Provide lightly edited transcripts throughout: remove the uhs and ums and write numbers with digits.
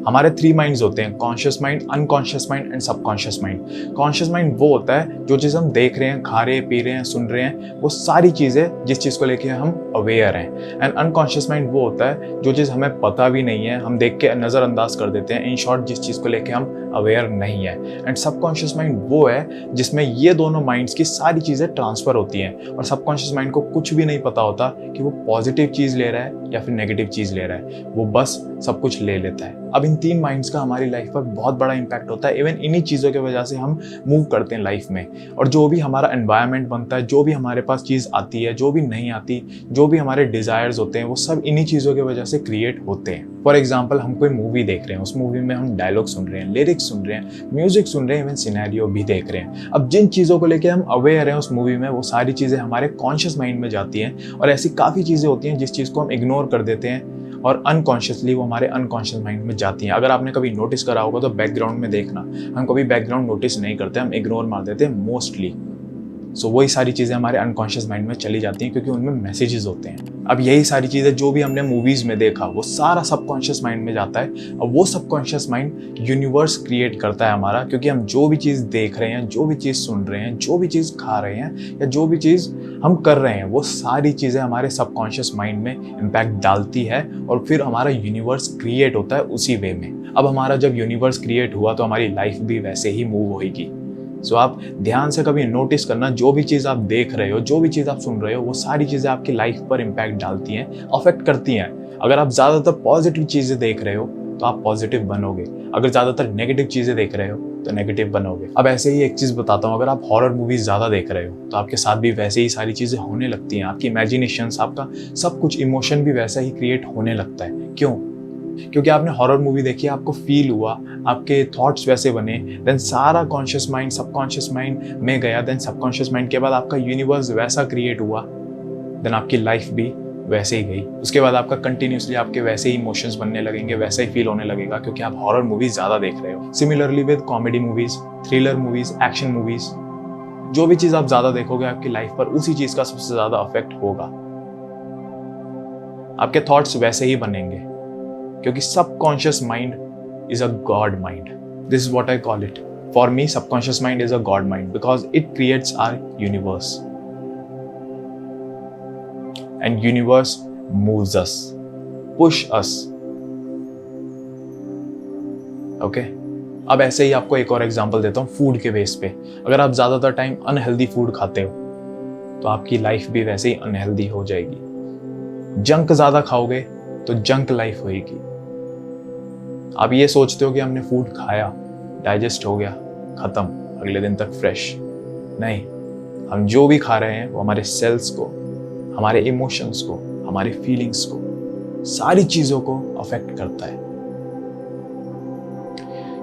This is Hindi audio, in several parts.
हमारे 3 माइंड्स होते हैं, conscious mind, unconscious mind and subconscious mind. Conscious mind वो होता है जो चीज़ हम देख रहे हैं, खा रहे हैं, पी रहे हैं, सुन रहे हैं, वो सारी चीज़ें जिस चीज़ को लेके हम अवेयर हैं। एंड अनकॉन्शियस माइंड वो होता है जो चीज़ हमें पता भी नहीं है, हम देख के नज़रअंदाज कर देते हैं, इन शॉर्ट जिस चीज़ को लेके हम अवेयर नहीं है। एंड सबकॉन्शियस माइंड वो है जिसमें ये दोनों माइंड्स की सारी चीज़ें ट्रांसफ़र होती हैं और सबकॉन्शियस माइंड को कुछ भी नहीं पता होता कि वो पॉजिटिव चीज़ ले रहा है या फिर नेगेटिव चीज़ ले रहा है, वो बस सब कुछ ले लेता है। अब इन 3 माइंड्स का हमारी लाइफ पर बहुत बड़ा इम्पैक्ट होता है। इवन इन्हीं चीज़ों की वजह से हम मूव करते हैं लाइफ में, और जो भी हमारा एनवायरनमेंट बनता है, जो भी हमारे पास चीज़ आती है, जो भी नहीं आती, जो भी हमारे डिज़ायर्स होते हैं, वो सब इन्हीं चीज़ों की वजह से क्रिएट होते हैं। फॉर एग्जाम्पल, हम कोई मूवी देख रहे हैं, उस मूवी में हम डायलॉग सुन रहे हैं, लिरिक्स सुन रहे हैं, म्यूजिक सुन रहे हैं, इवन सिनेरियो भी देख रहे हैं। अब जिन चीज़ों को लेकर हम अवेयर हैं उस मूवी में, वो सारी चीज़ें हमारे कॉन्शियस माइंड में जाती हैं, और ऐसी काफ़ी चीज़ें होती हैं जिस चीज़ को हम इग्नोर कर देते हैं और अनकॉन्शियसली वो हमारे अनकॉन्शियस माइंड में जाती हैं। अगर आपने कभी नोटिस करा होगा तो बैकग्राउंड में देखना, हम कभी बैकग्राउंड नोटिस नहीं करते, हम इग्नोर मार देते हैं मोस्टली। सो वही सारी चीज़ें हमारे अनकॉन्शियस माइंड में चली जाती हैं क्योंकि उनमें मैसेजेस होते हैं। अब यही सारी चीज़ें जो भी हमने मूवीज़ में देखा वो सारा सबकॉन्शियस माइंड में जाता है। अब वो सबकॉन्शियस माइंड यूनिवर्स क्रिएट करता है हमारा, क्योंकि हम जो भी चीज़ देख रहे हैं, जो भी चीज़ सुन रहे हैं, जो भी चीज़ खा रहे हैं, या जो भी चीज़ हम कर रहे हैं, वो सारी चीज़ें हमारे सबकॉन्शियस माइंड में इम्पैक्ट डालती है और फिर हमारा यूनिवर्स क्रिएट होता है उसी वे में। अब हमारा जब यूनिवर्स क्रिएट हुआ तो हमारी लाइफ भी वैसे ही मूव होगी। सो आप ध्यान से कभी नोटिस करना, जो भी चीज़ आप देख रहे हो, जो भी चीज़ आप सुन रहे हो, वो सारी चीज़ें आपकी लाइफ पर इम्पैक्ट डालती हैं, अफेक्ट करती हैं। अगर आप ज़्यादातर पॉजिटिव चीज़ें देख रहे हो तो आप पॉजिटिव बनोगे, अगर ज़्यादातर नेगेटिव चीज़ें देख रहे हो तो नेगेटिव बनोगे। अब ऐसे ही एक चीज़ बताता हूँ, अगर आप हॉरर मूवीज़ ज़्यादा देख रहे हो तो आपके साथ भी वैसे ही सारी चीज़ें होने लगती हैं। आपकी इमेजिनेशंस, आपका सब कुछ, इमोशन भी वैसा ही क्रिएट होने लगता है। क्यों? क्योंकि आपने हॉरर मूवी देखी, आपको फील हुआ, आपके थॉट्स वैसे बने, देन सारा कॉन्शियस माइंड सबकॉन्शियस माइंड में गया, देन सबकॉन्शियस माइंड के बाद आपका यूनिवर्स वैसा क्रिएट हुआ, देन आपकी लाइफ भी वैसे ही गई। उसके बाद आपका कंटिन्यूसली आपके वैसे ही इमोशंस बनने लगेंगे, वैसा ही फील होने लगेगा, क्योंकि आप हॉरर मूवीज ज़्यादा देख रहे हो। Similarly with comedy movies, thriller movies, action movies, जो भी चीज़ आप ज़्यादा देखोगे आपकी लाइफ पर उसी चीज़ का सबसे ज़्यादा अफेक्ट होगा। आपके थॉट्स वैसे ही बनेंगे, क्योंकि subconscious mind is a God mind. This is what I call it. For me, subconscious mind is a God mind because it creates our universe. And universe moves us, push us. Okay? अब ऐसे ही आपको एक और एग्जांपल देता हूँ फूड के बेस पे। अगर आप ज़्यादातर टाइम अनहेल्दी फूड खाते हो तो आपकी लाइफ भी वैसे ही अनहेल्दी हो जाएगी। जंक ज़्यादा खाओगे तो जंक लाइफ होएगी। आप ये सोचते हो कि हमने फूड खाया, डाइजेस्ट हो गया, खत्म, अगले दिन तक फ्रेश। नहीं, हम जो भी खा रहे हैं वो हमारे सेल्स को, हमारे इमोशंस को, हमारे फीलिंग्स को, सारी चीज़ों को अफेक्ट करता है।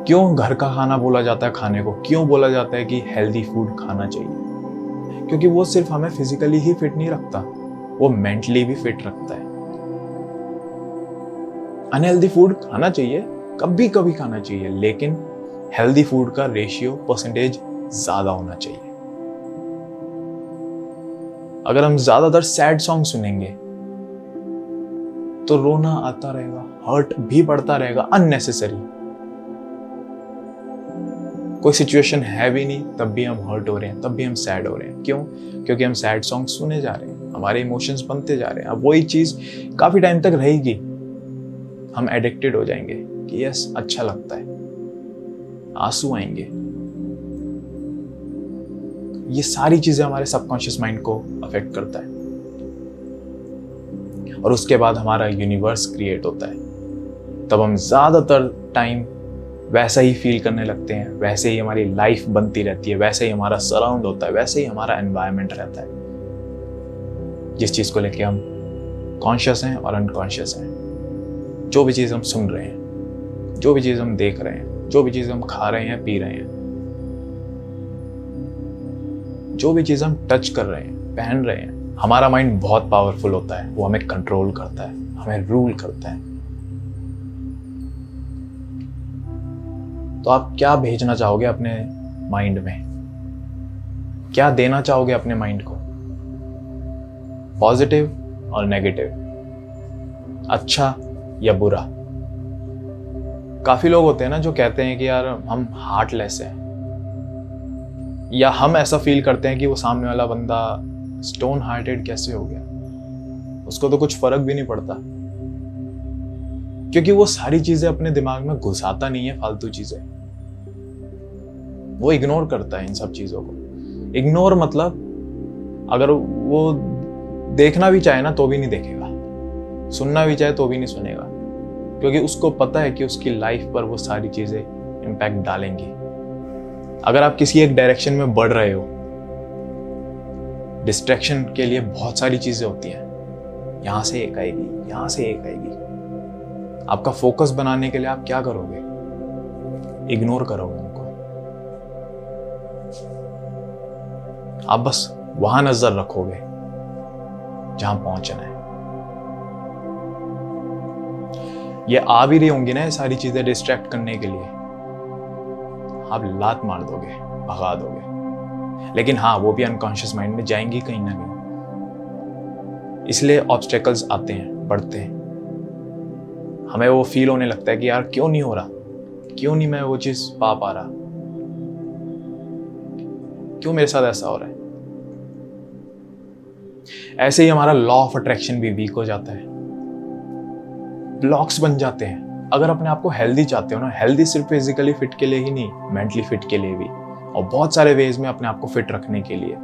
क्यों घर का खाना बोला जाता है खाने को? क्यों बोला जाता है कि हेल्दी फूड खाना चाहिए? क्योंकि वो सिर्फ हमें फिजिकली ही फिट नहीं रखता, वो मेंटली भी फिट रखता है। अनहेल्दी फूड खाना चाहिए, कभी कभी खाना चाहिए, लेकिन हेल्दी फूड का रेशियो, परसेंटेज ज्यादा होना चाहिए। अगर हम ज्यादातर सैड सॉन्ग सुनेंगे तो रोना आता रहेगा, हर्ट भी बढ़ता रहेगा अननेसेसरी। कोई सिचुएशन है भी नहीं तब भी हम हर्ट हो रहे हैं, तब भी हम सैड हो रहे हैं। क्यों? क्योंकि हम सैड सॉन्ग सुने जा रहे हैं, हमारे इमोशंस बनते जा रहे हैं। अब वही चीज काफी टाइम तक रहेगी, हम एडिक्टेड हो जाएंगे कि यस अच्छा लगता है, आंसू आएंगे। ये सारी चीजें हमारे सबकॉन्शियस माइंड को अफेक्ट करता है और उसके बाद हमारा यूनिवर्स क्रिएट होता है। तब हम ज्यादातर टाइम वैसा ही फील करने लगते हैं, वैसे ही हमारी लाइफ बनती रहती है, वैसे ही हमारा सराउंड होता है, वैसे ही हमारा एनवायरनमेंट रहता है, जिस चीज को लेके हम कॉन्शियस हैं और अनकॉन्शियस हैं। जो भी चीज़ हम सुन रहे हैं, जो भी चीज़ हम देख रहे हैं, जो भी चीज़ हम खा रहे हैं, पी रहे हैं, जो भी चीज़ हम टच कर रहे हैं, पहन रहे हैं, हमारा माइंड बहुत पावरफुल होता है। वो हमें कंट्रोल करता है, हमें रूल करता है। तो आप क्या भेजना चाहोगे अपने माइंड में? क्या देना चाहोगे अपने माइंड को? पॉजिटिव और नेगेटिव, अच्छा या बुरा? काफी लोग होते हैं ना जो कहते हैं कि यार हम हार्टलेस हैं, या हम ऐसा फील करते हैं कि वो सामने वाला बंदा स्टोन हार्टेड कैसे हो गया, उसको तो कुछ फर्क भी नहीं पड़ता, क्योंकि वो सारी चीजें अपने दिमाग में घुसाता नहीं है, फालतू चीजें वो इग्नोर करता है। इन सब चीजों को इग्नोर मतलब अगर वो देखना भी चाहे ना तो भी नहीं देखेगा, सुनना भी चाहे तो भी नहीं सुनेगा, क्योंकि उसको पता है कि उसकी लाइफ पर वो सारी चीजें इम्पैक्ट डालेंगी। अगर आप किसी एक डायरेक्शन में बढ़ रहे हो, डिस्ट्रैक्शन के लिए बहुत सारी चीजें होती हैं, यहां से एक आएगी, यहां से एक आएगी। आपका फोकस बनाने के लिए आप क्या करोगे? इग्नोर करोगे उनको। आप बस वहां नजर रखोगे जहां पहुंचना है। ये आ भी रही होंगी ना ये सारी चीजें डिस्ट्रैक्ट करने के लिए, आप लात मार दोगे, भगा दोगे, लेकिन हाँ वो भी अनकॉन्शियस माइंड में जाएंगी कहीं ना कहीं। इसलिए ऑब्स्टेकल्स आते हैं, बढ़ते हैं, हमें वो फील होने लगता है कि यार क्यों नहीं हो रहा, क्यों नहीं मैं वो चीज पा रहा, क्यों मेरे साथ ऐसा हो रहा है। ऐसे ही हमारा लॉ ऑफ अट्रैक्शन भी वीक हो जाता है, ब्लॉक्स बन जाते हैं। अगर अपने आप को हेल्दी चाहते हो ना, हेल्दी सिर्फ फिजिकली फिट के लिए ही नहीं, मेंटली फिट के लिए भी, और बहुत सारे वेज में अपने आप को फिट रखने के लिए,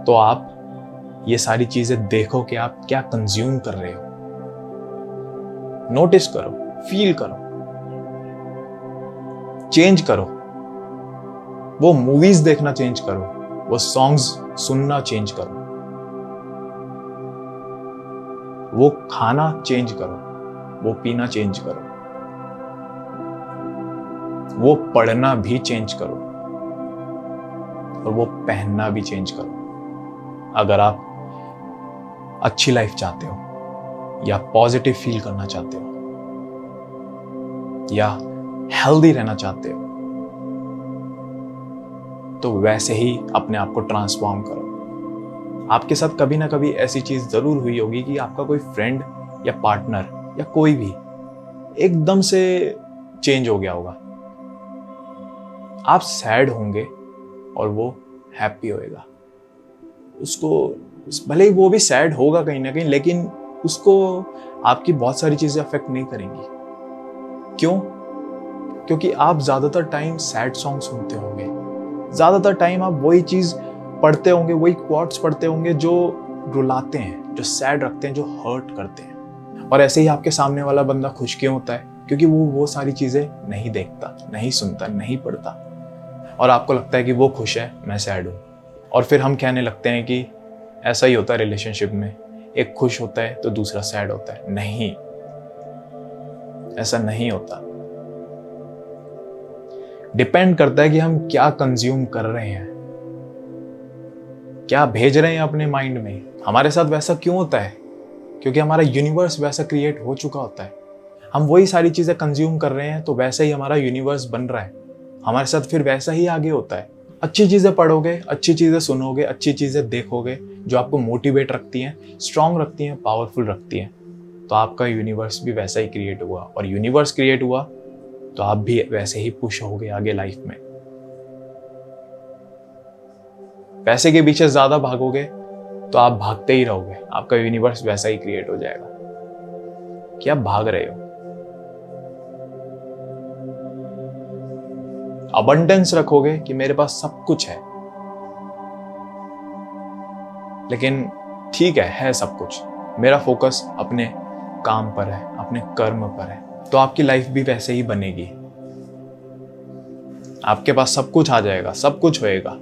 तो आप ये सारी चीजें देखो कि आप क्या कंज्यूम कर रहे हो, नोटिस करो, फील करो, चेंज करो। वो मूवीज देखना चेंज करो, वो सॉन्ग्स सुनना चेंज करो, वो खाना चेंज करो, वो पीना चेंज करो, वो पढ़ना भी चेंज करो, और वो पहनना भी चेंज करो। अगर आप अच्छी लाइफ चाहते हो, या पॉजिटिव फील करना चाहते हो, या हेल्दी रहना चाहते हो, तो वैसे ही अपने आप को ट्रांसफॉर्म करो। आपके साथ कभी ना कभी ऐसी चीज जरूर हुई होगी कि आपका कोई फ्रेंड या पार्टनर या कोई भी एकदम से चेंज हो गया होगा। आप सैड होंगे और वो हैप्पी होएगा। उसको भले ही वो भी सैड होगा कहीं ना कहीं, लेकिन उसको आपकी बहुत सारी चीजें अफेक्ट नहीं करेंगी। क्यों? क्योंकि आप ज्यादातर टाइम सैड सॉन्ग सुनते होंगे, ज्यादातर टाइम आप वही चीज पढ़ते होंगे, वही क्वाट्स पढ़ते होंगे जो रुलाते हैं, जो सैड रखते हैं, जो हर्ट करते हैं। और ऐसे ही आपके सामने वाला बंदा खुश क्यों होता है? क्योंकि वो सारी चीजें नहीं देखता, नहीं सुनता, नहीं पढ़ता, और आपको लगता है कि वो खुश है, मैं सैड हूं। और फिर हम कहने लगते हैं कि ऐसा ही होता है रिलेशनशिप में, एक खुश होता है तो दूसरा सैड होता है। नहीं, ऐसा नहीं होता। डिपेंड करता है कि हम क्या कंज्यूम कर रहे हैं, क्या भेज रहे हैं अपने माइंड में। हमारे साथ वैसा क्यों होता है? क्योंकि हमारा यूनिवर्स वैसा क्रिएट हो चुका होता है। हम वही सारी चीजें कंज्यूम कर रहे हैं, तो वैसे ही हमारा यूनिवर्स बन रहा है, हमारे साथ फिर वैसा ही आगे होता है। अच्छी चीजें पढ़ोगे, अच्छी चीजें सुनोगे, अच्छी चीजें देखोगे जो आपको मोटिवेट रखती हैं, स्ट्रांग रखती हैं, पावरफुल रखती हैं, तो आपका यूनिवर्स भी वैसा ही क्रिएट हुआ। और यूनिवर्स क्रिएट हुआ तो आप भी वैसे ही पुश होगे आगे लाइफ में। पैसे के पीछे ज्यादा भागोगे तो आप भागते ही रहोगे, आपका यूनिवर्स वैसा ही क्रिएट हो जाएगा कि आप भाग रहे हो। अबंडेंस रखोगे कि मेरे पास सब कुछ है, लेकिन ठीक है सब कुछ, मेरा फोकस अपने काम पर है, अपने कर्म पर है, तो आपकी लाइफ भी वैसे ही बनेगी। आपके पास सब कुछ आ जाएगा, सब कुछ होएगा,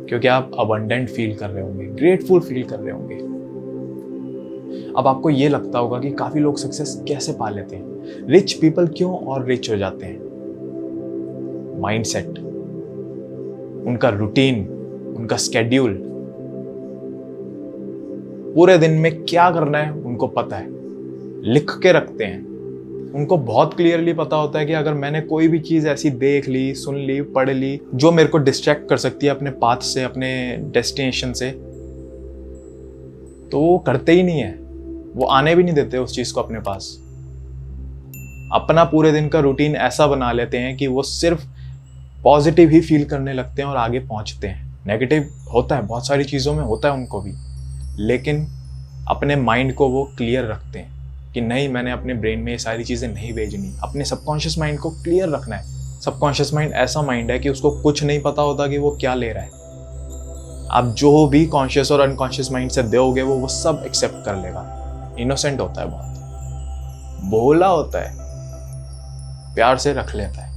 क्योंकि आप अबंडेंट फील कर रहे होंगे, ग्रेटफुल फील कर रहे होंगे। अब आपको ये लगता होगा कि काफी लोग सक्सेस कैसे पा लेते हैं, रिच पीपल क्यों और रिच हो जाते हैं? माइंडसेट, उनका रूटीन, उनका स्केड्यूल, पूरे दिन में क्या करना है उनको पता है, लिख के रखते हैं। उनको बहुत क्लियरली पता होता है कि अगर मैंने कोई भी चीज ऐसी देख ली, सुन ली, पढ़ ली जो मेरे को डिस्ट्रैक्ट कर सकती है अपने पाथ से, अपने डेस्टिनेशन से, तो वो करते ही नहीं है। वो आने भी नहीं देते उस चीज़ को अपने पास। अपना पूरे दिन का रूटीन ऐसा बना लेते हैं कि वो सिर्फ पॉजिटिव ही फील करने लगते हैं और आगे पहुंचते हैं। नेगेटिव होता है, बहुत सारी चीज़ों में होता है उनको भी, लेकिन अपने माइंड को वो क्लियर रखते हैं कि नहीं, मैंने अपने ब्रेन में ये सारी चीज़ें नहीं भेजनी। अपने सबकॉन्शियस माइंड को क्लियर रखना है। सबकॉन्शियस माइंड ऐसा माइंड है कि उसको कुछ नहीं पता होता कि वो क्या ले रहा है। आप जो भी कॉन्शियस और अनकॉन्शियस माइंड से दोगे वो सब एक्सेप्ट कर लेगा। इनोसेंट होता है, बहुत भोला होता है, प्यार से रख लेता है,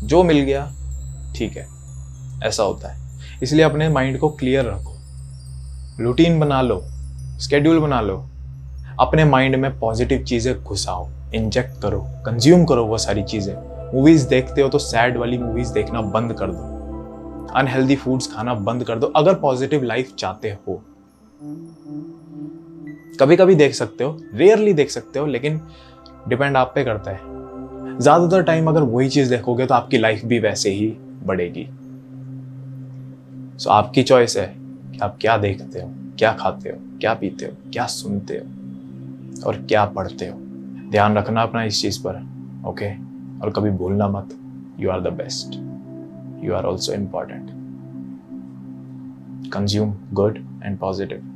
जो मिल गया ठीक है, ऐसा होता है। इसलिए अपने माइंड को क्लियर रखो, रूटीन बना लो, स्केड्यूल बना लो, अपने माइंड में पॉजिटिव चीज़ें घुसाओ, इंजेक्ट करो, कंज्यूम करो वो सारी चीज़ें। मूवीज़ देखते हो तो सैड वाली मूवीज़ देखना बंद कर दो, अनहेल्दी फूड्स खाना बंद कर दो, अगर पॉजिटिव लाइफ चाहते हो। कभी कभी देख सकते हो, रेयरली देख सकते हो, लेकिन डिपेंड आप पे करता है। ज़्यादातर टाइम अगर वही चीज़ देखोगे तो आपकी लाइफ भी वैसे ही बढ़ेगी। सो आपकी चॉइस है कि आप क्या देखते हो, क्या खाते हो, क्या पीते हो, क्या सुनते हो और क्या पढ़ते हो। ध्यान रखना अपना इस चीज़ पर, ओके? और कभी भूलना मत, you are the best, you are also important. Consume good and positive.